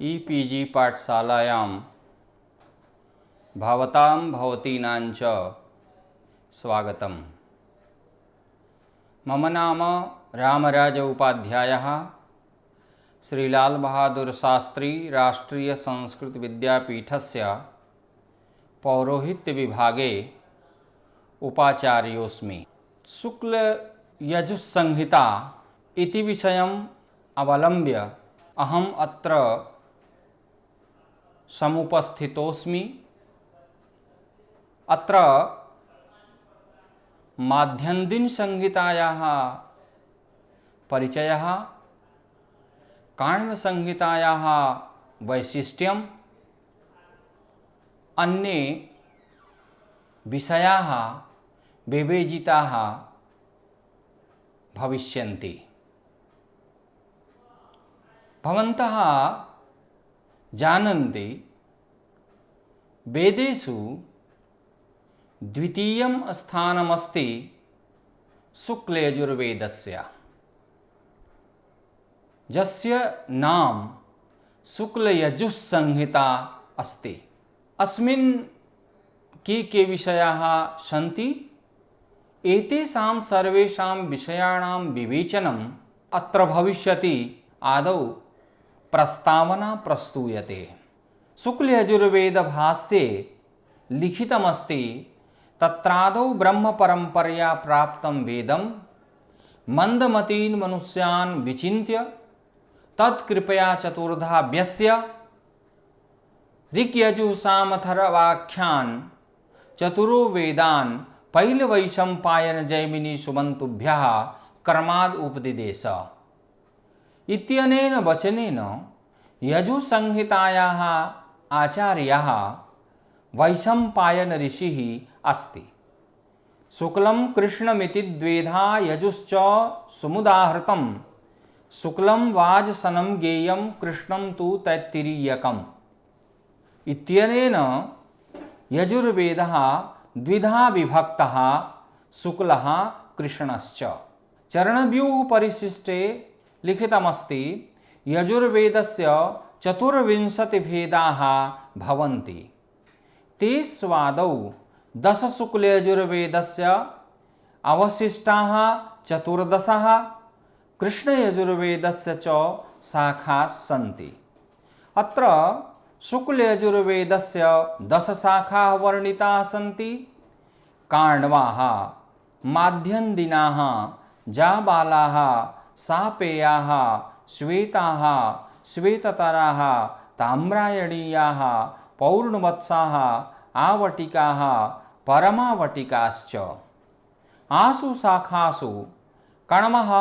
E-PG पाठशालायां भवतां भवतीनां च स्वागतम्। मम नाम रामराज उपाध्यायः, श्री लाल बहादुर शास्त्री राष्ट्रीय संस्कृत विद्यापीठस्य पौरोहित्य विभागे उपाचार्योऽस्मि। शुक्ल यजुस्संहिता इति विषयम् अवलम्ब्य अहम् अत्र समुपस्थितोऽस्मि। अत्र माध्यन्दिनसंहितायाः परिचयः, काण्वसंहितायाः वैशिष्ट्यम्, अन्ये विषयाः विवेचिताः भविष्यन्ति। भवन्तः जानन्ति, वेदेषु द्वितीयं स्थानमस्ति शुक्लयजुर्वेदस्य, यस्य नाम शुक्लयजुस्संहिता अस्ति। अस्मिन् के विषयाः सन्ति? एतेषां सर्वेषां विषयाणां विवेचनम् अत्र भविष्यति। आदौ प्रस्तावना प्रस्तूयते। शुक्लयजुर्वेदभाष्ये लिखितमस्ति, तत्रादौ ब्रह्मपरम्परया प्राप्तं वेदं मन्दमतीन् मनुष्यान् विचिन्त्य तत्कृपया चतुर्धा व्यस्य ऋक्यजुःसामथर्वाख्यान् चतुरो वेदान् पैलवैशम्पायन जैमिनी सुमन्तुभ्यः कर्माद् उपदिदेश इत्यनेन वचनेन यजुसंहितायाः आचार्यः वैशम्पायन ऋषिः अस्ति। शुक्लं कृष्णमिति द्वेधा यजुश्च समुदाहृतं, शुक्लं वाजसनं ज्ञेयं कृष्णं तु तैत्तिरीयकम् इत्यनेन यजुर्वेदः द्विधा विभक्तः, शुक्लः कृष्णश्च। चरणव्यूह परिशिष्टे लिखितमस्ति, यजुर्वेदस्य चतुर्विंशतिभेदाः भवन्ति। तेष्वादौ 10 शुक्लयजुर्वेदस्य अवशिष्टाः 14 कृष्णयजुर्वेदस्य च शाखाः सन्ति। अत्र शुक्लयजुर्वेदस्य 10 शाखाः वर्णिताः सन्ति। काण्वाः, माध्यन्दिनाः, जाबालाः, सापेयाः, श्वेताः, श्वेततराः, ताम्रायणीयाः, पौर्णवत्साः, आवटिकाः, परमावटिकाश्च। आसु शाखासु कण्वः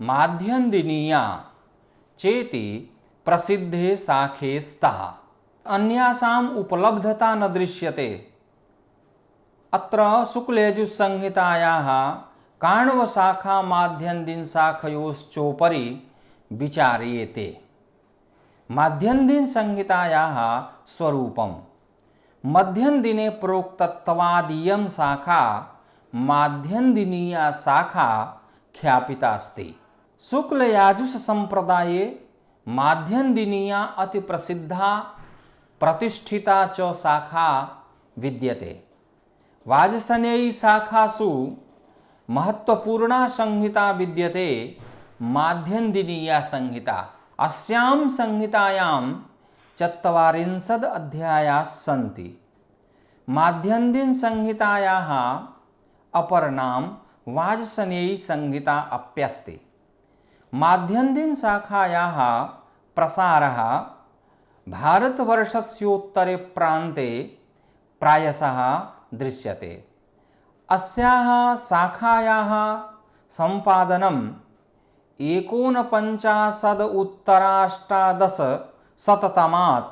माध्यन्दिनीया चेति प्रसिद्धे शाखे स्तः। अन्यासाम् उपलब्धता न दृश्यते। अत्र शुक्लयजुस्संहितायाः काण्वशाखा माध्यन्दिनशाखयोश्चोपरि विचार्येते। माध्यन्दिनसंहितायाः स्वरूपम्। मध्यन्दिने प्रोक्तत्वादियं शाखा माध्यन्दिनीया शाखा ख्यापिता अस्ति। शुक्लयाजुषसम्प्रदाये माध्यन्दिनीया अति प्रसिद्धा प्रतिष्ठिता च शाखा विद्यते। वाजसनेयी शाखासु महत्वपूर्णा संहिता विद्यते, माध्यन्दिनीया संहिता। अस्यां संहितायां 40 अध्यायाः सन्ति। माध्यन्दिन संहितायाः अपर नाम वाजसनेयी संहिता अप्यस्ति। माध्यन्दिन शाखायाः प्रसारः भारतवर्षस्योत्तरे प्रान्ते प्रायशः दृश्यते। अस्याः शाखायाः सम्पादनं 49-उत्तराष्टादशशततमात्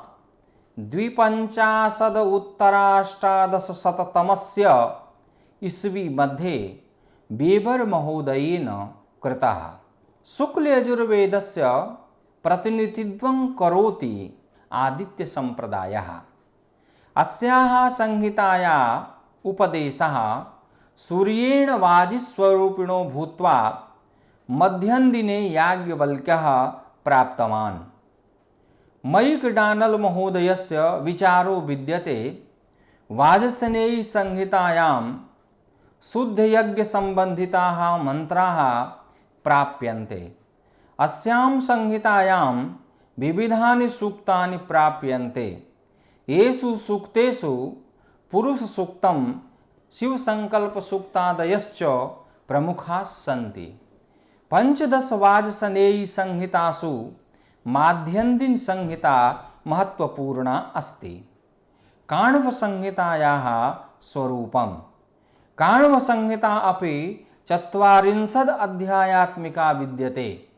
52-उत्तराष्टादशशततमस्य ईस्वी मध्ये वेबर महोदयेन कृतः। शुक्लयजुर्वेदस्य प्रतिनिधित्वं करोति आदित्यसम्प्रदायः। अस्याः संहितायाः उपदेशः सूर्येण वाजिस्वरूपिणो भूत्वा मध्यन्दिने याज्ञवल्क्यः प्राप्तवान्। मैकडॉनल्ड महोदयस्य विचारो विद्यते वाजसेनेयी संहितायां शुद्धयज्ञसम्बन्धिताः मन्त्राः प्राप्यन्ते। अस्यां संहितायां विविधानि सूक्तानि प्राप्यन्ते। येषु सूक्तेषु पुरुषसूक्तं शिवसङ्कल्पसूक्तादयश्च प्रमुखाः सन्ति। 15 वाजसेनेयी संहितासु माध्यन्दिनी संहिता महत्वपूर्णा अस्ति। काण्वसंहितायाः स्वरूपम्। काण्वसंहिता अपि 40 अध्यायात्मिका विद्यते।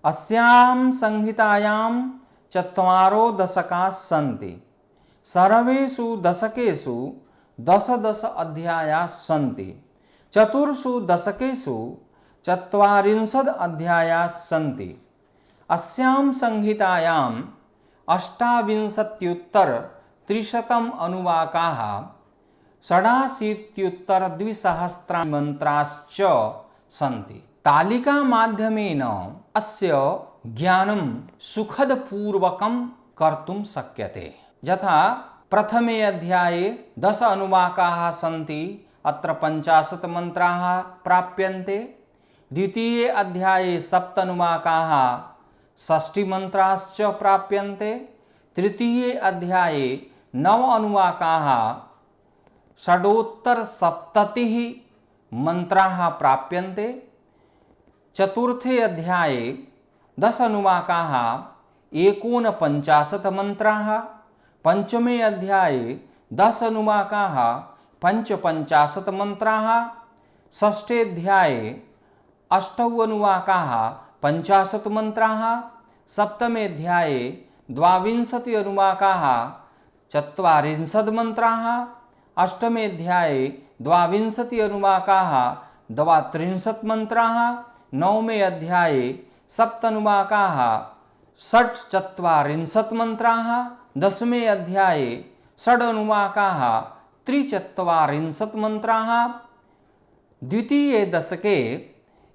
अस्यां संहितायां 4 दशकाः सन्ति। सर्वेषु दशकेषु 10 अध्यायाः सन्ति। 4 दशकेषु 40 अध्यायाः सन्ति। अस्यां संहितायाम् 28-300 अनुवाकाः 86-200 मन्त्राश्च सन्ति। तालिका माध्यमेन अस्य ज्ञानं सुखदपूर्वकं कर्तुं शक्यते। यथा प्रथमे अध्याये 10 अनुवाकाः सन्ति, अत्र 50 मन्त्राः प्राप्यन्ते। द्वितीये अध्याये 7 अनुवाकाः 60 मन्त्राश्च प्राप्यन्ते। तृतीये अध्याये 9 अनुवाकाः 670 मन्त्राः प्राप्यन्ते। चतुर्थे अध्याये 10 अनुवाकाः 49 मन्त्राः। पंचमे अध्याये 10 अनुवाकाः 55 मन्त्राः। षष्ठे अध्याये 8 अनुवाकाः 50 मन्त्राः। सप्तमे अध्याये 22 अनुवाकाः 40 मन्त्राः। अष्टमे अध्याये 22 अनुवाकाः 32 मन्त्राः। नवमे अध्याये 7 अनुवाकाः 40 मन्त्राः। दशमे अध्याये 6 अनुवाकाः 43 मन्त्राः। द्वितीये दशके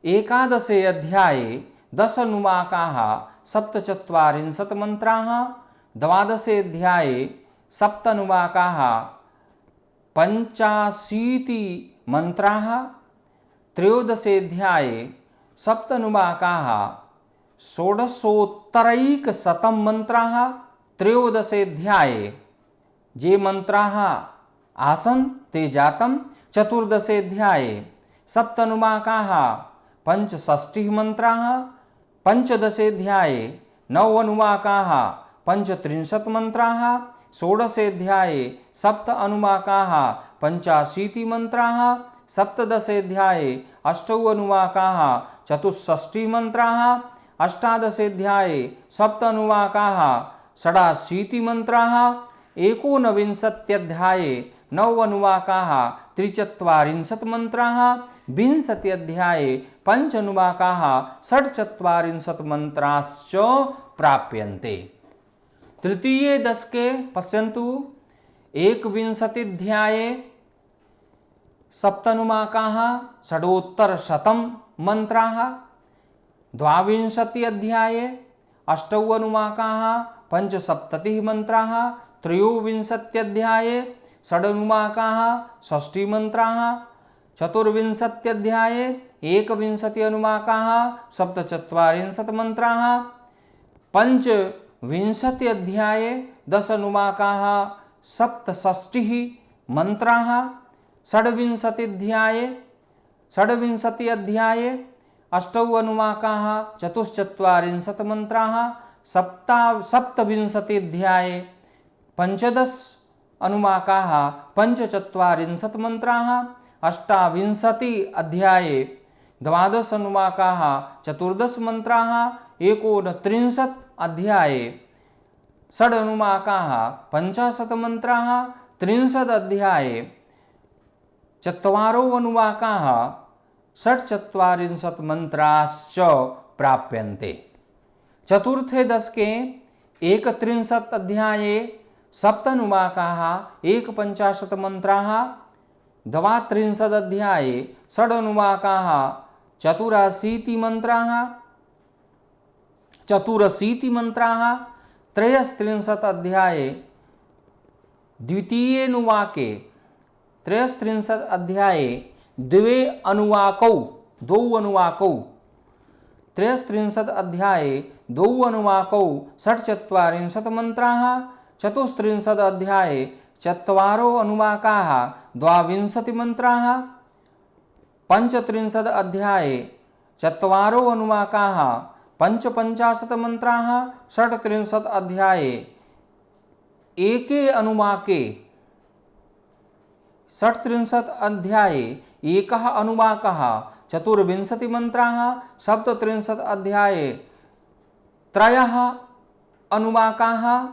एकादशे अध्याये 10 अनुवाकाः 47 मन्त्राः। द्वादशे अध्याये 7 अनुवाकाः 85 मन्त्राः। त्रयोदशे अध्याये 7 अनुवाकाः 1600 मन्त्राः। त्रयोदशे अध्याये ये मन्त्राः आसन् ते जातं। चतुर्दशे अध्याये 7 अनुवाकाः 65 मन्त्राः। पंचदशे अध्याये 9 अनुवाकाः 35 मन्त्राः। षोडशे अध्याये 7 अनुवाकाः 85 मन्त्राः। सप्तदशे अध्याये 8 अनुवाकाः 64 मन्त्राः। अष्टादशे अध्याये 7 अनुवाकाः 86 मन्त्राः। एकोनविंशत्यध्याये 9 अनुवाकाः 43 मन्त्राः। विंशति अध्याये 5 अनुवाकाः 46 मन्त्राश्च प्राप्यन्ते। तृतीये दशके पश्यन्तु, एकविंशतिध्याये 7 अनुवाकाः 600 मन्त्राः। द्वाविंशति अध्याये 8 अनुवाकाः 75 मन्त्राः। त्रयोविंशत्यध्याये 6 अनुवाकाः 60 मन्त्राः। चतुर्विंशत्यध्याये 21 अनुवाकाः 47 मन्त्राः। पंचविंशति अध्याये 10 अनुवाकाः 67 मन्त्राः। षड्विंशति अध्याये 8 अनुवाकाः 44 मन्त्राः। सप्तविंशति अध्याये 15 अनुवाकाः 45 मन्त्राः। अष्टाविंशति अध्याये 12 अनुवाकाः 14 मन्त्राः। 39 अध्याये 6 अनुवाकाः 50 मन्त्राः। 30 अध्याये 4 अनुवाकाः 46 मन्त्राश्च प्राप्यन्ते। चतुर्थे दशके 31 अध्याये 7 अनुवाकाः 51 मन्त्राः। द्वात्रिंशत् अध्याये 6 अनुवाकाः 84 मन्त्राः। त्रयस्त्रिंशत् अध्याये द्वितीयेऽनुवाके त्रयस्त्रिंशत् अध्याये द्वे अनुवाकौ त्रयस्त्रिंशत् अध्याये द्वौ अनुवाकौ षट्चत्वारिंशत् मन्त्राः, चतुस्त्रिंशत् अध्याये चत्वारो अनुवाकाः द्वाविंशति मन्त्राः, पंचत्रिंशत् अध्याये चत्वारो अनुवाकाः पंचपञ्चाशत् मन्त्राः, षट्त्रिंशत् अध्याये एके अनुवाके षट्त्रिंशत् अध्याये एकः अनुवाकः चतुर्विंशति मन्त्राः, सप्तत्रिंशत् अध्याये त्रयः अनुवाकाः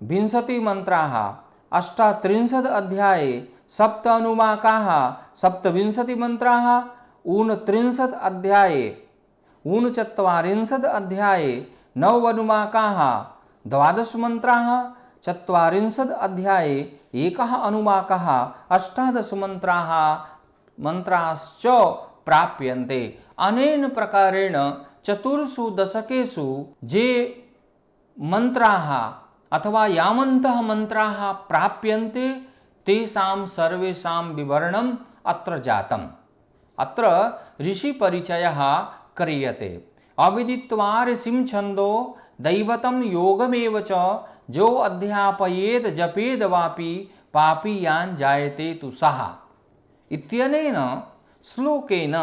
विंशति मन्त्राः, अष्टात्रिंशत् अध्याये सप्त अनुवाकाः सप्तविंशति मन्त्राः, ऊनत्रिंशत् अध्याये ऊनचत्वारिंशत् अध्याये नव अनुवाकाः द्वादश मन्त्राः, चत्वारिंशत् अध्याये एकः अनुवाकः अष्टादश मन्त्राश्च प्राप्यन्ते। अनेन प्रकारेण चतुर्षु दशकेषु जे मन्त्राः अथवा यावन्तः मन्त्राः प्राप्यन्ते तेषां सर्वेषां विवरणम् अत्र जातम्। अत्र ऋषिपरिचयः क्रियते। अविदित्वा ऋषिं छन्दो दैवतं योगमेव च जो अध्यापयेत् जपेद वापि पापीयान् जायते तु सः इत्यनेन श्लोकेन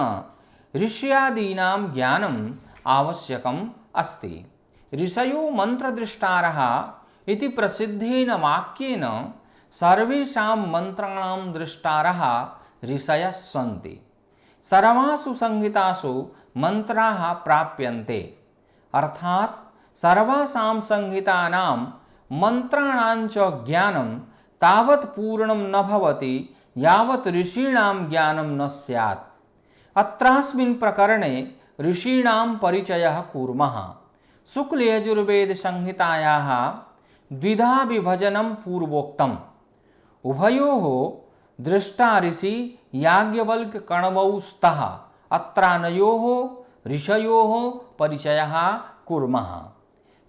ऋष्यादीनां ज्ञानम् आवश्यकम् अस्ति। ऋषयो मन्त्रदृष्टारः इति प्रसिद्धेन वाक्येन सर्वेषां मन्त्राणां दृष्टारः ऋषयः सन्ति। सर्वासु संहितासु मन्त्राः प्राप्यन्ते, अर्थात् सर्वासां संहितानां मन्त्राणां च ज्ञानं तावत् पूर्णं न भवति यावत् ऋषीणां ज्ञानं न स्यात्। अत्रास्मिन् प्रकरणे ऋषीणां परिचयः कुर्मः। शुक्लयजुर्वेद संहितायाः द्विधा विभजनं पूर्वोक्तम्। उभयोः दृष्टा ऋषि याज्ञवल्क्य कण्वौ स्तः। अत्रानयोः ऋषयोः परिचयः कुर्मः।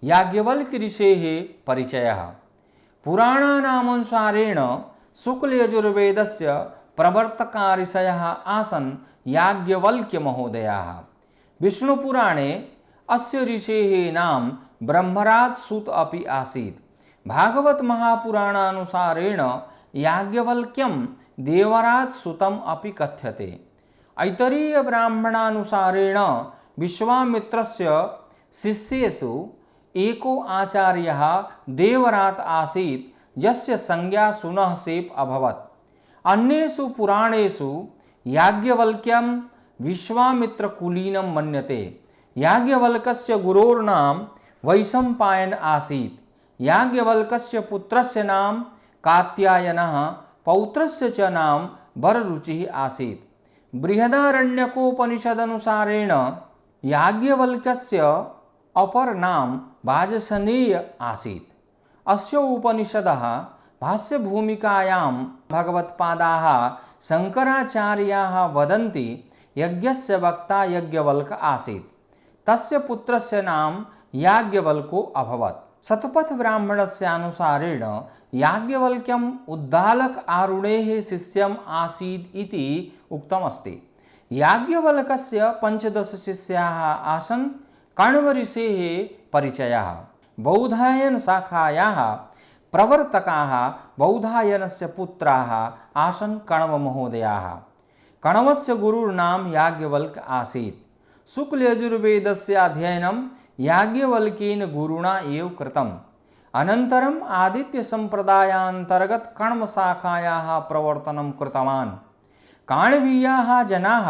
याज्ञवल्क्य ऋषेः परिचयः। पुराणानामनुसारेण शुक्लयजुर्वेदस्य प्रवर्तका ऋषयः आसन् याज्ञवल्क्य महोदयाः। विष्णुपुराणे अस्य ऋषेः नाम ब्रह्मराज सूत अपि आसीत्। भागवत महापुराणानुसारेण याज्ञवल्क्यं देवराज सुतम् अपि कथ्यते। ऐतरीय ब्राह्मणानुसारेण विश्वामित्रस्य शिष्येषु एको आचार्यः देवरात आसीत् यस्य संज्ञा सुनःसेप् अभवत्। अन्येषु पुराणेषु याज्ञवल्क्यं विश्वामित्रकुलीनं मन्यते। याज्ञवल्क्यस्य गुरोर्नाम वैशम्पायन आसीत्। याज्ञवल्क्यस्य पुत्रस्य नाम कात्यायनः, पौत्रस्य च नाम वररुचिः आसीत्। बृहदारण्यकोपनिषदनुसारेण याज्ञवल्क्यस्य अपर नाम वाजसनेय आसीत्। अस्य उपनिषदः भाष्यभूमिकायां भगवत्पादाः शङ्कराचार्याः वदन्ति यज्ञस्य वक्ता यज्ञवल्क्य आसीत्। तस्य पुत्रस्य नाम याज्ञवल्क्यो अभवत्। शतपथ ब्राह्मणस्य अनुसारेण याज्ञवल्क्यम् उद्दालक आरुणेः शिष्यम् आसीत् इति उक्तमस्ति। याज्ञवल्क्यस्य 15 शिष्याः आसन्। कण्वऋषेः परिचयः। बौधायन शाखायाः प्रवर्तकाः बौधायनस्य पुत्राः आसन् कण्वमहोदयाः। कण्वस्य गुरुर्नाम याज्ञवल्क्य आसीत्। शुक्लयजुर्वेदस्य अध्ययनं याज्ञवल्क्येन गुरुणा एव कृतम्। अनन्तरम् आदित्यसम्प्रदायान्तर्गत कण्वशाखायाः प्रवर्तनं कृतवान्। काण्वीयाः जनाः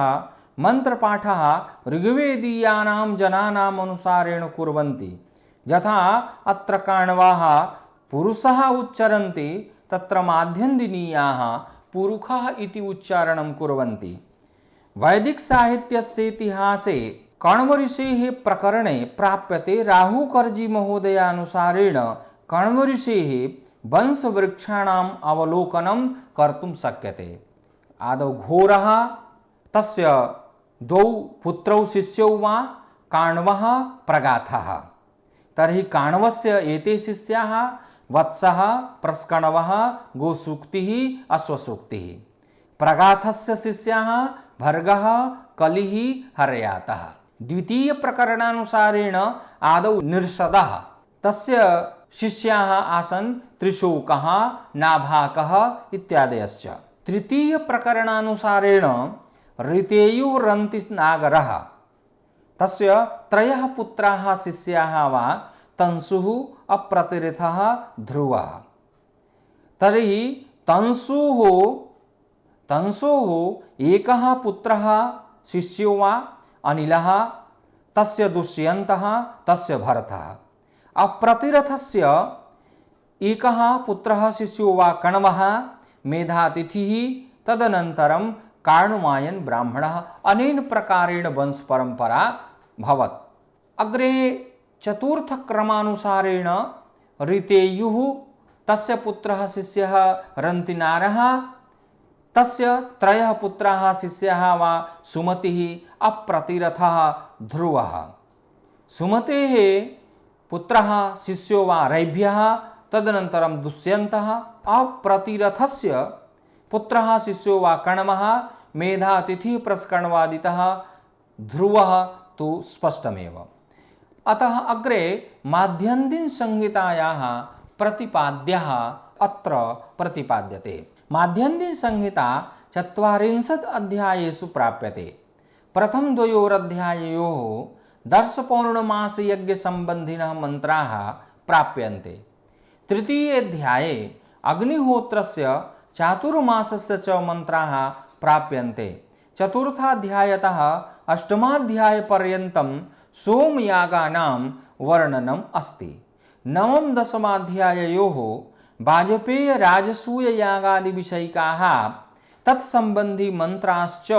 मन्त्रपाठः ऋग्वेदीयानां जनानाम् अनुसारेण कुर्वन्ति। यथा अत्र काण्वाः पुरुषः उच्चरन्ति तत्र माध्यन्दिनीयाः पुरुषः इति उच्चारणं कुर्वन्ति। वैदिकसाहित्यस्य इतिहासे कण्वऋषेः प्रकरणे प्राप्यते। राहुकर्जी महोदयानुसारेण कण्वऋषेः वंशवृक्षाणाम् अवलोकनं कर्तुं शक्यते। आदौ घोरः, तस्य 2 पुत्रौ शिष्यौ वा काण्वः प्रगाथः, तर्हि काण्वस्य एते शिष्याः वत्सः, प्रस्कणवः, गोसूक्तिः, अश्वसूक्तिः। प्रगाथस्य शिष्याः भर्गः, कलिः, हर्यातः। द्वितीयप्रकरणानुसारेण आदौ निर्षदः, तस्य शिष्याः आसन् त्रिशूकः, नाभाकः इत्यादयश्च। तृतीयप्रकरणानुसारेण ऋतेयुरन्तिनागरः, तस्य त्रयः पुत्राः शिष्याः वा तंसुः, अप्रतिरथः, ध्रुवः। तर्हि तंसोः एकः पुत्रः शिष्यो वा अनिलः, तस्य दुष्यन्तः, तस्य भरतः। अप्रतिरथस्य एकः पुत्रः शिष्यो वा कण्वः, मेधातिथिः, तदनन्तरं कार्णुमायन् ब्राह्मणः। अनेन प्रकारेण वंशपरम्परा भवत्। अग्रे चतुर्थक्रमानुसारेण ऋतेयुः, तस्य पुत्रः शिष्यः रन्तिनारः, तस्य त्रयः पुत्राः शिष्याः वा सुमतिः, अप्रतिरथः, ध्रुवः। सुमतेः पुत्रः शिष्यो वा रैभ्यः, तदनन्तरं दुष्यन्तः। अप्रतिरथस्य पुत्रः शिष्यो वा कण्वः, मेधातिथिः, प्रस्कण्वादितः, ध्रुवः तु स्पष्टमेव। अतः अग्रे माध्यन्दिनसंहितायाः प्रतिपाद्यः अत्र प्रतिपाद्यते। माध्यन्दिनसंहिता 40 अध्यायेषु प्राप्यते। प्रथमद्वयोरध्याययोः दर्शपौर्णमासयज्ञसम्बन्धिनः मन्त्राः प्राप्यन्ते। तृतीयेऽध्याये अग्निहोत्रस्य चातुर्मासस्य च मन्त्राः प्राप्यन्ते। चतुर्थाध्यायतः अष्टमाध्यायपर्यन्तं सोमयागानां वर्णनम् अस्ति। नवम दशमाध्याययोः वाजपेयराजसूययागादिविषयिकाः तत्सम्बन्धी मन्त्राश्च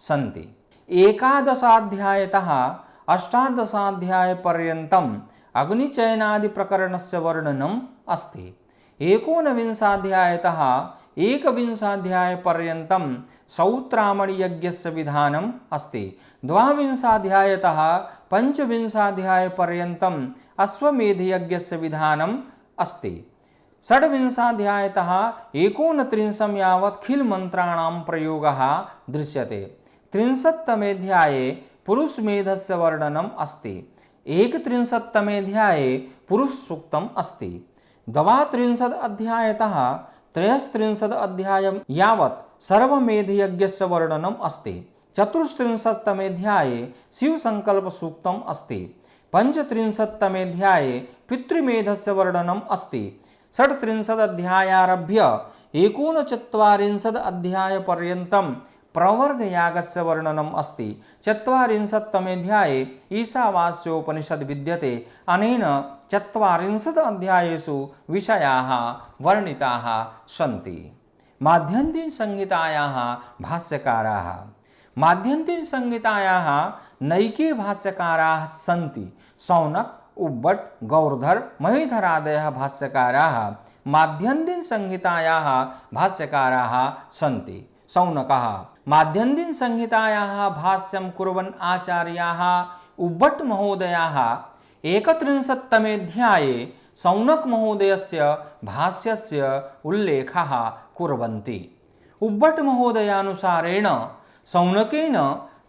सन्ति। एकादशाध्यायतः अष्टादशाध्यायपर्यन्तम् अग्निचयनादिप्रकरणस्य वर्णनम् अस्ति। एकोनविंशाध्यायतः एकविंशाध्यायपर्यन्तं सौत्रामणियज्ञस्य विधानम् अस्ति। द्वाविंशाध्यायतः पञ्चविंशाध्यायपर्यन्तम् अश्वमेधयज्ञस्य विधानम् अस्ति। षड्विंशाध्यायतः 29 यावत् खिलमन्त्राणां प्रयोगः दृश्यते। 30तमेऽध्याये पुरुषमेधस्य वर्णनम् अस्ति। 31तमेऽध्याये पुरुषसूक्तम् अस्ति। 32 अध्यायतः 33 अध्यायं यावत् सर्वमेधयज्ञस्य वर्णनम् अस्ति। 34तमेऽध्याये शिवसङ्कल्पसूक्तम् अस्ति। 35तमेऽध्याये पितृमेधस्य वर्णनम् अस्ति। 36 अध्यायारभ्य 39 अध्यायपर्यन्तं प्रवर्गयागस्य वर्णनम् अस्ति। 40तमेऽध्याये ईशावास्योपनिषद् विद्यते। अनेन 40 अध्यायेषु विषयाः वर्णिताः सन्ति। माध्यन्दिनसंहितायाः भाष्यकाराः। माध्यन्दिनसंहितायाः नैके भाष्यकाराः सन्ति। शौनक, उब्बट, गौरधर, महीधरादयः भाष्यकाराः माध्यन्दिनसंहितायाः भाष्यकाराः सन्ति। शौनकः माध्यन्दिनसंहितायाः भाष्यं कुर्वन् आचार्याः उब्बट महोदयाः 31तमेऽध्याये शौनक महोदयस्य भाष्यस्य उल्लेखः कुर्वन्ति। उब्बट महोदयानुसारेण शौनकेन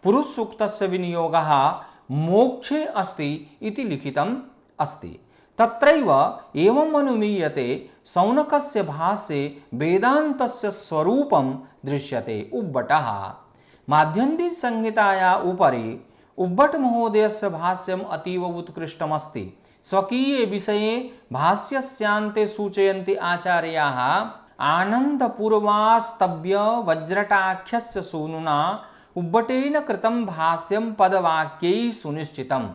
पुरुषसूक्तस्य विनियोगः मोक्षे अस्ति इति लिखितम् अस्ति। तत्रैव एवम् अनुमीयते शौनकस्य भाष्ये वेदान्तस्य स्वरूपं दृश्यते। उब्बटः माध्यन्दिनसंहितायाः उपरि उब्बट महोदयस्य भाष्यम् अतीव उत्कृष्टमस्ति। स्वकीये विषये भाष्यस्यान्ते सूचयन्ति आचार्याः आनन्दपूर्वास्तव्य वज्रटाख्यस्य सूनुना उब्बटेन कृतं भाष्यं पदवाक्यैः सुनिश्चितम्।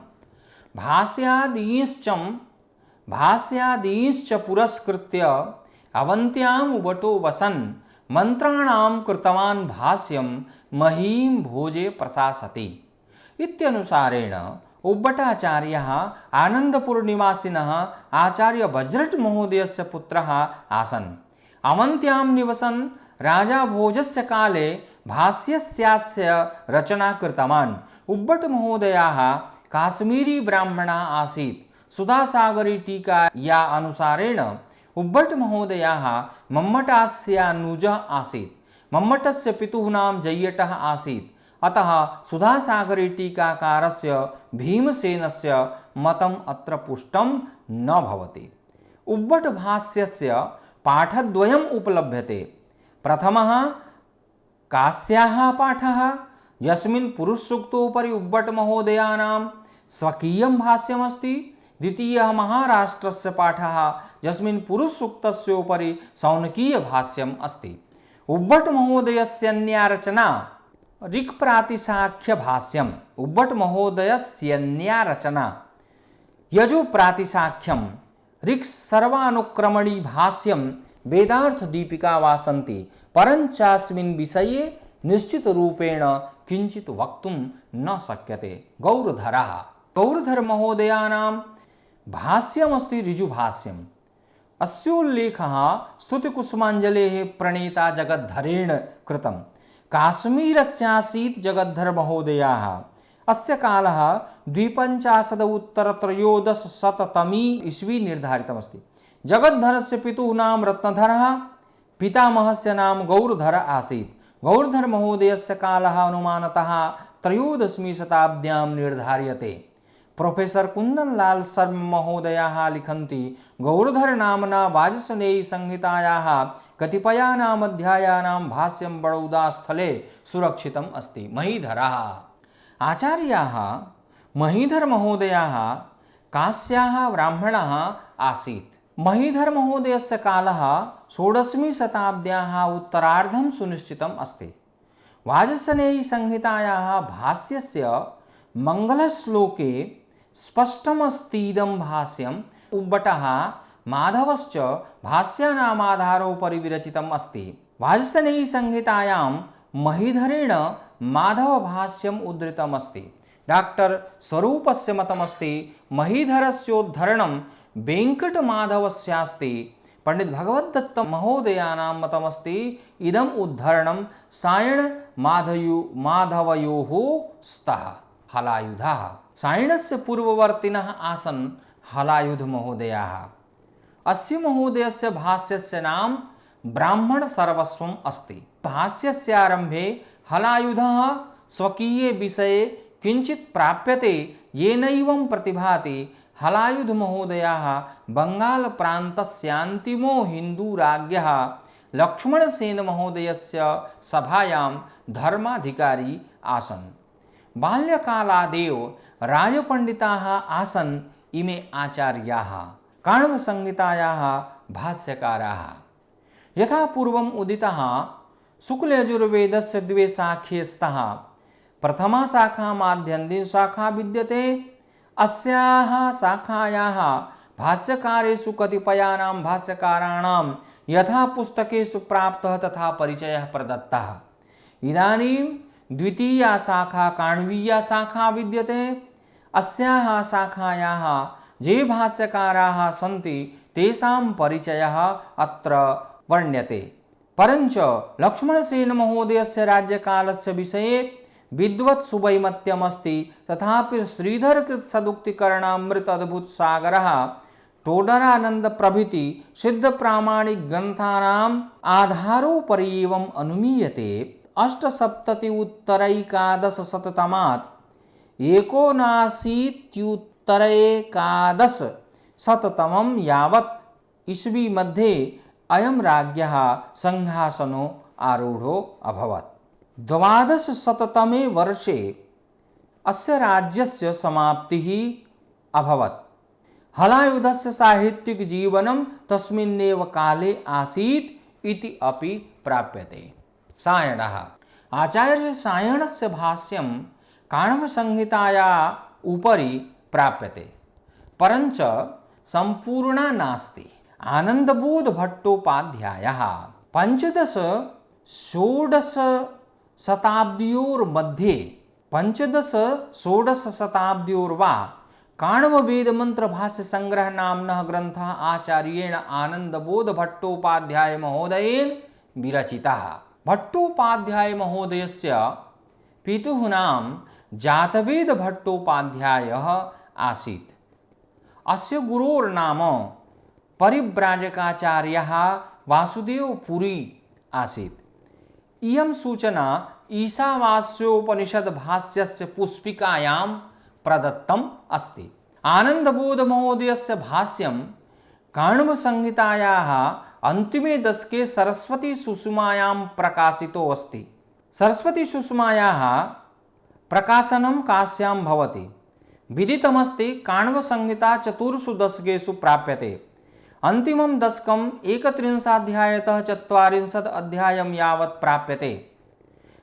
भाष्यादीश्च पुरस्कृत्य अवन्त्याम् उबटो वसन् मन्त्राणां कृतवान् भाष्यं महीं भोजे प्रशासति इत्यनुसारेण उब्बटाचार्यः आनन्दपुरनिवासिनः आचार्य वज्रट महोदयस्य पुत्रः आसन्। अवन्त्यां निवसन् राजा भोजस्य काले भाष्यस्यास्य रचना कृतवान्। उब्बट महोदयः काश्मीरी ब्राह्मणः आसीत्। सुधासागरी टीका या अनुसारेण उब्बट महोदयाः मम्मटास्यानुजः आसीत्। मम्मटस्य पितुः नाम जय्यटः आसीत्। अतः सुधासागरी टीकाकारस्य भीमसेनस्य मतम् अत्र पुष्टं न भवति। उब्बट भाष्यस्य पाठद्वयम् उपलभ्यते। प्रथमः कास्याः पाठः यस्मिन् पुरुषसूक्तोपरि उब्बट महोदयानां स्वकीयं भाष्यमस्ति। द्वितीयः महाराष्ट्रस्य पाठः यस्मिन् पुरुषसूक्तस्योपरि सौनकीय भाष्यम् अस्ति। उब्बट महोदयस्यन्या रचना ऋक्प्रातिशाख्य भाष्यम्। उब्बट महोदयस्यन्या रचना यजुप्रातिशाख्यं ऋक् सर्वानुक्रमणी भाष्यं वेदार्थ दीपिका वा सन्ति। परञ्चास्मिन् विषये निश्चितरूपेण किञ्चित् वक्तुं न शक्यते। गौरधरः गौरधर महोदयानां भाष्यमस्ति ऋजुभाष्यम्। अस्योल्लेखः स्तुतिकुसुमाञ्जलेः प्रणेता जगद्धरेण कृतम्। काश्मीरस्यासीत् जगद्धर महोदयाः। अस्य कालः 25उत्तरत्रयोदशशततमी ईस्वी निर्धारितमस्ति। जगद्धरस्य पितुः नाम रत्नधरः, पितामहस्य नाम गौरधर आसीत्। गौरधर महोदयस्य कालः अनुमानतः त्रयोदशमी शताब्द्यां निर्धार्यते। प्रोफेसर कुन्दनलाल शर्मा महोदयाः लिखन्ति गौरधर नाम्ना वाजसनेयी संहितायाः कतिपयानाम् अध्यायानां भाष्यं बड़ौदा स्थले सुरक्षितम् अस्ति। महीधरः आचार्याः महीधर महोदयाः काश्याः ब्राह्मणः आसीत्। महीधर महोदयस्य कालः षोडशमी शताब्द्याः उत्तरार्धं सुनिश्चितम् अस्ति। वाजसनेयी संहितायाः भाष्यस्य मङ्गलश्लोके स्पष्टमस्तीदं भाष्यम्। उब्बटः माधवश्च भाष्यानामाधारोपरि विरचितम् अस्ति। वाजसनेयी संहितायां महीधरेण माधवभाष्यम् उद्धृतमस्ति। डॉक्टर स्वरूपस्य मतमस्ति महीधरस्योद्धरणं वेङ्कटमाधवस्यास्ति। पंडित भगवद्दत्त महोदयानां मतमस्ति इदम् उद्धरणं सायण माधवयोः स्तः। हलायुधः सायणस्य पूर्ववर्तिनः आसन् हलायुध महोदयाः। अस्य महोदयस्य भाष्यस्य नाम ब्राह्मण सर्वस्वम् अस्ति। भाष्यस्य आरम्भे हलायुधः स्वकीये विषये किञ्चित् प्राप्यते येनैवं प्रतिभाति हलायुध महोदयाः बंगाल प्रान्तस्यान्तिमो हिन्दूराज्ञः लक्ष्मणसेन महोदयस्य सभायां धर्माधिकारी आसन्। बाल्यकालादेव राजपण्डिताः आसन् इमे आचार्याः काण्वसंहितायाः भाष्यकाराः। यथा पूर्वम् उदितः शुक्लयजुर्वेदस्य द्वे शाखे स्तः। प्रथमा शाखा माध्यन्दिन शाखा विद्यते। अस्याः शाखायाः भाष्यकारेषु कतिपयानां भाष्यकाराणां यथा पुस्तकेषु प्राप्तः तथा परिचयः प्रदत्तः। इदानीं द्वितीया शाखा काण्वीया शाखा विद्यते। अस्याः शाखायाः ये भाष्यकाराः सन्ति तेषां परिचयः अत्र वर्ण्यते। परञ्च लक्ष्मणसेन महोदयस्य राज्यकालस्य विषये विद्वत् सुवैमत्यमस्ति। तथापि श्रीधरकृत सदुक्तिकरणामृत अद्भुत सागरः टोडरानंद प्रभृति सिद्ध प्रामाणिक ग्रंथानाम् आधारोपरि एवं अनुमीयते। 870 उत्तरैकादश शततमात् 79 शततमं यावत् ईस्वी मध्ये अयं राज्ञः सिंहासनो आरूढो अभवत्। 1200तमे वर्षे अस्य राज्यस्य समाप्तिः अभवत्। हलायुधस्य साहित्यिक जीवनं तस्मिन्नेव काले आसीत् इति अपि प्राप्यते। सायणः आचार्य सायणस्य भाष्यं काण्वसंहिताया उपरि प्राप्यते, परञ्च सम्पूर्णा नास्ति। आनन्दबोध भट्टोपाध्यायः 15-16 शताब्द्योर्मध्ये 15-16 शताब्द्योर्वा काण्ववेदमन्त्र भाष्य नाम्नः ग्रन्थः आचार्येण आनन्दबोध भट्टोपाध्याय महोदयेन विरचितः। भट्टोपाध्याय महोदयस्य पितुः नाम जातवेद भट्टोपाध्यायः आसीत्। अस्य गुरोर्नाम परिव्राजकाचार्यः वासुदेवपुरी आसीत्। इयं सूचना ईशावास्योपनिषद्भाष्यस्य पुष्पिकायां प्रदत्तम् अस्ति। आनन्दबोधमहोदयस्य भाष्यं काण्वसंहितायाः अन्तिमे दशके सरस्वतीसुषमायां प्रकाशितो अस्ति। सरस्वतीसुषमायाः प्रकाशनं काश्यां भवति। विदितमस्ति काण्वसंहिता 4 दशकेषु प्राप्यते। अन्तिमं दशकम् 31 40 अध्यायं यावत् प्राप्यते।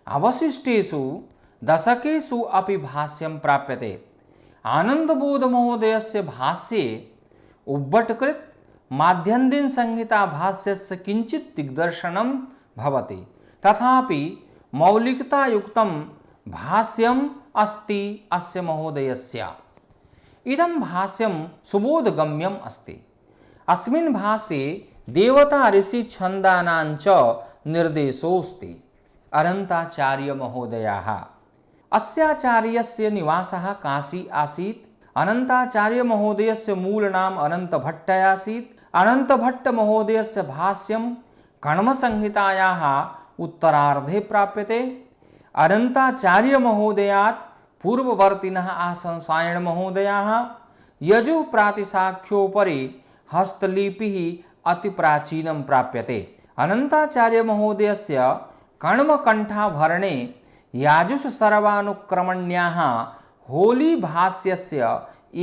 अवशिष्टेषु दशकेषु अपि भाष्यं प्राप्यते। आनन्दबोधमहोदयस्य भाष्ये उद्भटकृत माध्यन्दिन संहिता भाष्यस्य किञ्चित् दिग्दर्शनं भवति, तथापि मौलिकतायुक्तं भाष्यम् अस्ति अस्य महोदयस्य। इदं भाष्यं सुबोधगम्यम् अस्ति। अस्मिन् भाष्ये देवता ऋषि छन्दानां च निर्देशोऽस्ति। अनन्ताचार्यमहोदयः अस्याचार्यस्य निवासः काशी आसीत्। अनन्ताचार्यमहोदयस्य मूलनाम अनन्तभट्ट आसीत्। अनन्तभट्टमहोदयस्य भाष्यं कण्वसंहितायाः उत्तरार्धे प्राप्यते। अनन्ताचार्यमहोदयात् पूर्ववर्तिनः आसन् सायणमहोदयाः। यजुप्रातिशाख्योपरि हस्तलिपिः अतिप्राचीनं प्राप्यते। अनन्ताचार्यमहोदयस्य कण्वकण्ठाभरणे याजुषसर्वानुक्रमण्याः होलीभाष्यस्य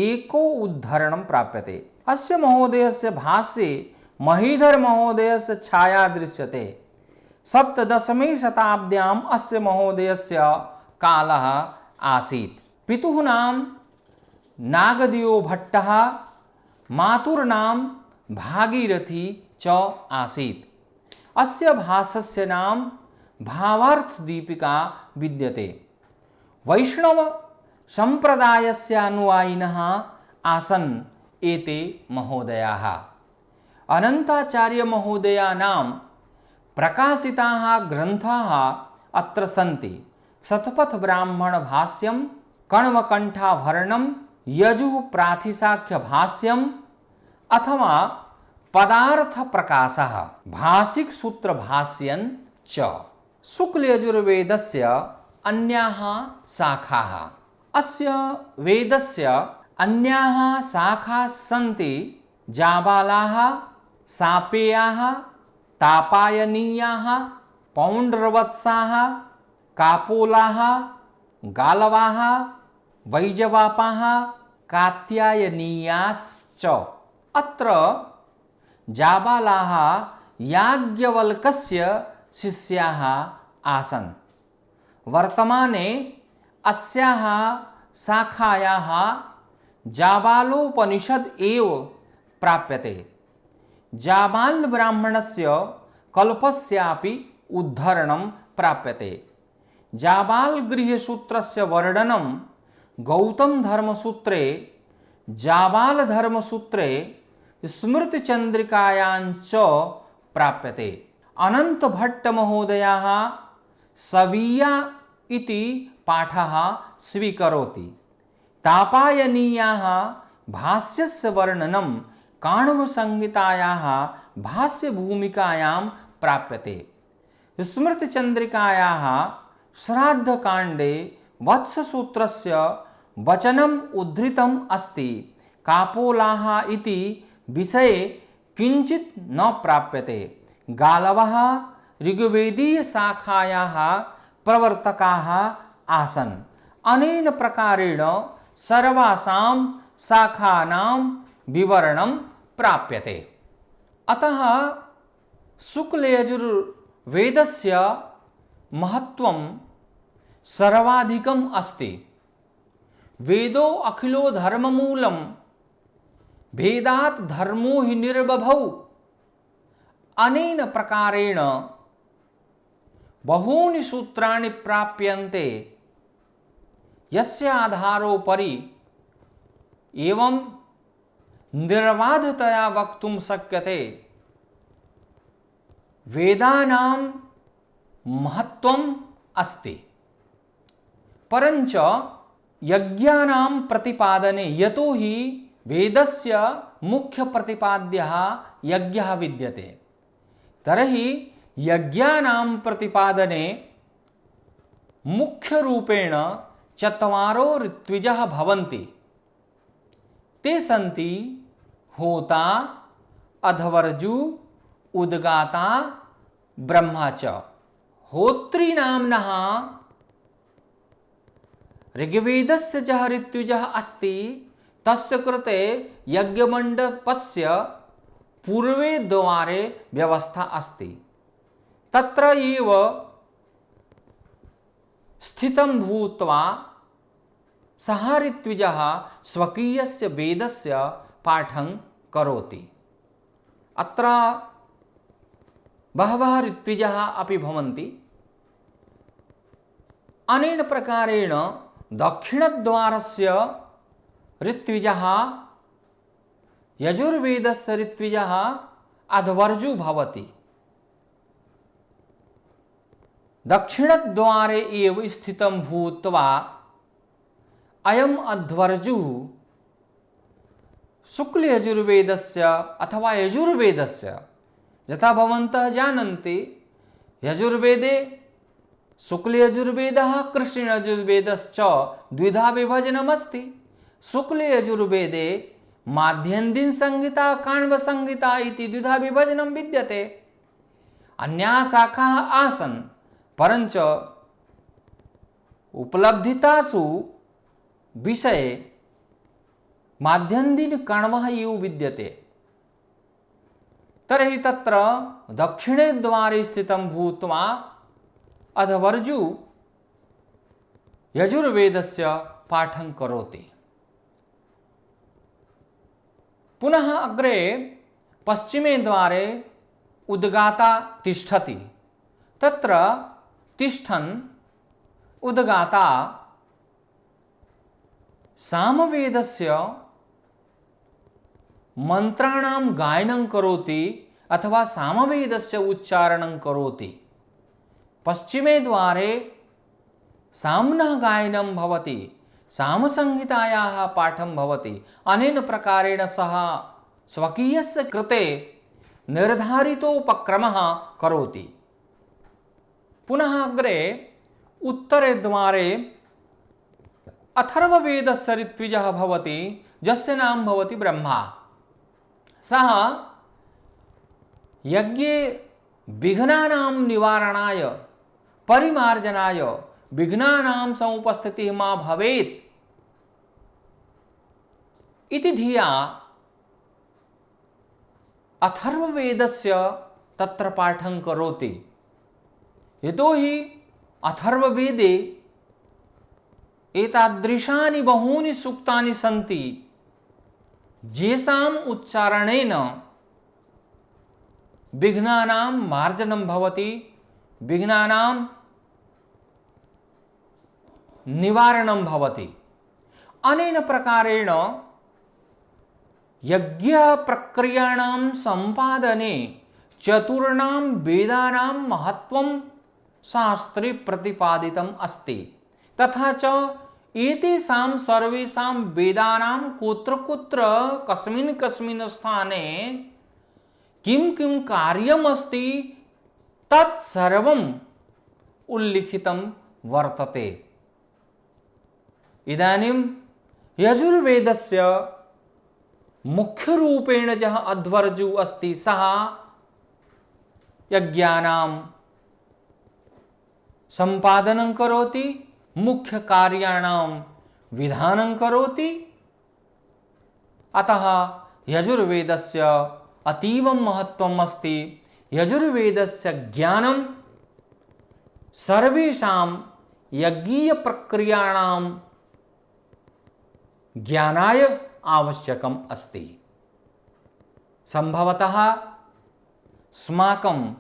एको उद्धरणं प्राप्यते। अस्य महोदयस्य भाष्ये महीधरमहोदयस्य छाया दृश्यते। 17वीं शताब्द्याम् अस्य महोदयस्य कालः आसीत्। पितुः नाम नागदियोभट्टः, मातुर्नाम भागीरथी च आसीत्। अस्य भाष्यस्य नाम भावार्थदीपिका विद्यते। वैष्णव संप्रदायस्य अनुयायिनः आसन् एते महोदयाः। अनन्ताचार्यमहोदयानां प्रकाशिताः ग्रन्थाः अत्र सन्ति। शतपथब्राह्मणभाष्यं, कण्वकण्ठाभरणं, यजुःप्रातिशाख्यभाष्यम् अथवा पदार्थप्रकाशः, भाषिकसूत्रभाष्यं च। शुक्लयजुर्वेदस्य अन्याः शाखाः। अस्य वेदस्य अन्याः शाखाः सन्ति जाबालाः, सापेयाः, तापायनीयाः, पौण्ड्रवत्साः, कापोलाः, गालवाः, वैजवापाः, कात्यायनीयाश्च। अत्र जाबालाः याज्ञवल्क्यस्य शिष्याः आसन्। वर्तमाने अस्याः शाखायाः जाबालोपनिषद् एव प्राप्यते। जाबालब्राह्मणस्य कल्पस्यापि उद्धरणं प्राप्यते। जाबालगृह्यसूत्रस्य वर्णनं गौतमधर्मसूत्रे, जाबालधर्मसूत्रे, स्मृतिचन्द्रिकायाञ्च प्राप्यते। अनन्तभट्टमहोदयः सवीया इति पाठः स्वीकरोति। तापायनीयाः भाष्यस्य वर्णनं काण्वसंहितायाः भाष्यभूमिकायां प्राप्यते। स्मृतिचन्द्रिकायाः श्राद्धकाण्डे वत्ससूत्रस्य वचनम् उद्धृतम् अस्ति। कापोलाः इति विषये किञ्चित् न प्राप्यते। गालवः ऋग्वेदीयशाखायाः प्रवर्तकाः आसन्। अनेन प्रकारेण सर्वासां शाखानां विवरणं प्राप्यते। अतः शुक्लयजुर्वेदस्य महत्त्वं सर्वाधिकम् अस्ति। वेदो अखिलो धर्ममूलं, भेदात् धर्मो हि निर्बभौ। अनेन प्रकारेण बहूनि सूत्राणि प्राप्यन्ते, यस्य आधारोपरि एवं निर्बाधतया वक्तुं शक्यते वेदानां महत्त्वम् अस्ति। परञ्च यज्ञानां प्रतिपादने, यतो हि वेदस्य मुख्यप्रतिपाद्यः यज्ञः विद्यते। तर्हि यज्ञानां प्रतिपादने मुख्यरूपेण चत्वारो ऋत्विजः भवन्ति। ते सन्ति होता, अध्वर्यु, उद्गाता, ब्रह्मा च। होतृनाम्नः ऋग्वेदस्य यः ऋत्विजः अस्ति तस्य कृते यज्ञमण्डपस्य पूर्वे द्वारे व्यवस्था अस्ति। तत्र एव स्थितं भूत्वा सः ऋत्विजः स्वकीयस्य वेदस्य पाठं करोति। अत्र बहवः ऋत्विजः अपि भवन्ति। अनेन प्रकारेण दक्षिणद्वारस्य ऋत्विजः यजुर्वेदस्य ऋत्विजः अध्वर्यु भवति। दक्षिणद्वारे एव स्थितं भूत्वा अयम् अध्वर्युः शुक्लयजुर्वेदस्य अथवा यजुर्वेदस्य, यथा भवन्तः जानन्ति यजुर्वेदे शुक्लयजुर्वेदः कृष्णयजुर्वेदश्च द्विधा विभजनमस्ति। शुक्लयजुर्वेदे माध्यन्दिनसंहिता काण्वसंहिता इति द्विधा विभजनं विद्यते। अन्याः शाखाः आसन्, परञ्च उपलब्धितासु विषये माध्यन्दिनकाण्वः एव विद्यते। तर्हि तत्र दक्षिणे द्वारे स्थितं भूत्वा अध्वर्यु यजुर्वेदस्य पाठं करोति। पुनः अग्रे पश्चिमे द्वारे उद्गाता तिष्ठति। तत्र तिष्ठन् उद्गाता सामवेदस्य मंत्राणां गायनं करोति अथवा सामवेदस्य उच्चारणं करोति। पश्चिमे द्वारे साम्नः गायनं भवति, सामसंहितायाः पाठं भवति। अनेन प्रकारेण सः स्वकीयस्य कृते निर्धारितोपक्रमः करोति। पुनः अग्रे उत्तरे द्वारे अथर्ववेदस्य ऋत्विजः भवति, यस्य नाम भवति ब्रह्मा। सः यज्ञे विघ्नानां निवारणाय परिमार्जनाय विघ्नानां समुपस्थितिः मा भवेत् इति धिया अथर्ववेदस्य तत्र पाठं करोति। यतोहि अथर्ववेदे एतादृशानि बहूनि सूक्तानि सन्ति येषाम् उच्चारणेन विघ्नानां मार्जनं भवति, विघ्नानां निवारणं भवति। अनेन प्रकारेण यज्ञ प्रक्रियाणां संपादने चतुर्णां वेदानां महत्त्वं शास्त्रे प्रतिपादितम् अस्ति। तथा च एतेषां सर्वेषां वेदानां कुत्र कुत्र कस्मिन् कस्मिन् स्थाने किं किं कार्यमस्ति तत्सर्वम् उल्लिखितं वर्तते। इदानीं यजुर्वेदस्य मुख्यरूपेण यः अध्वर्यु अस्ति सः यज्ञानां संपादनं करोति, मुख्यकार्याणां विधानं करोति। अतः यजुर्वेदस्य अतीवं महत्त्वम् अस्ति। यजुर्वेदस्य ज्ञानं सर्वेषां यज्ञीयप्रक्रियाणां ज्ञानाय आवश्यकम् अस्ति। संभवतः अस्माकम्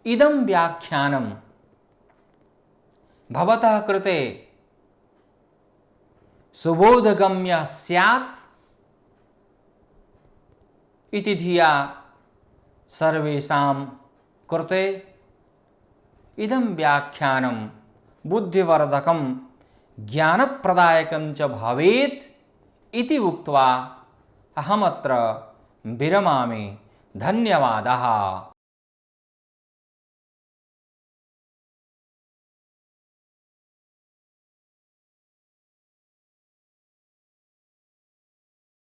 इदं व्याख्यानं भवतः कृते सुबोधगम्यः स्यात् इति धिया सर्वेषां कृते इदं व्याख्यानं बुद्धिवर्धकं ज्ञानप्रदायकं च भवेत् इति उक्त्वा अहमत्र विरमामि। धन्यवादः।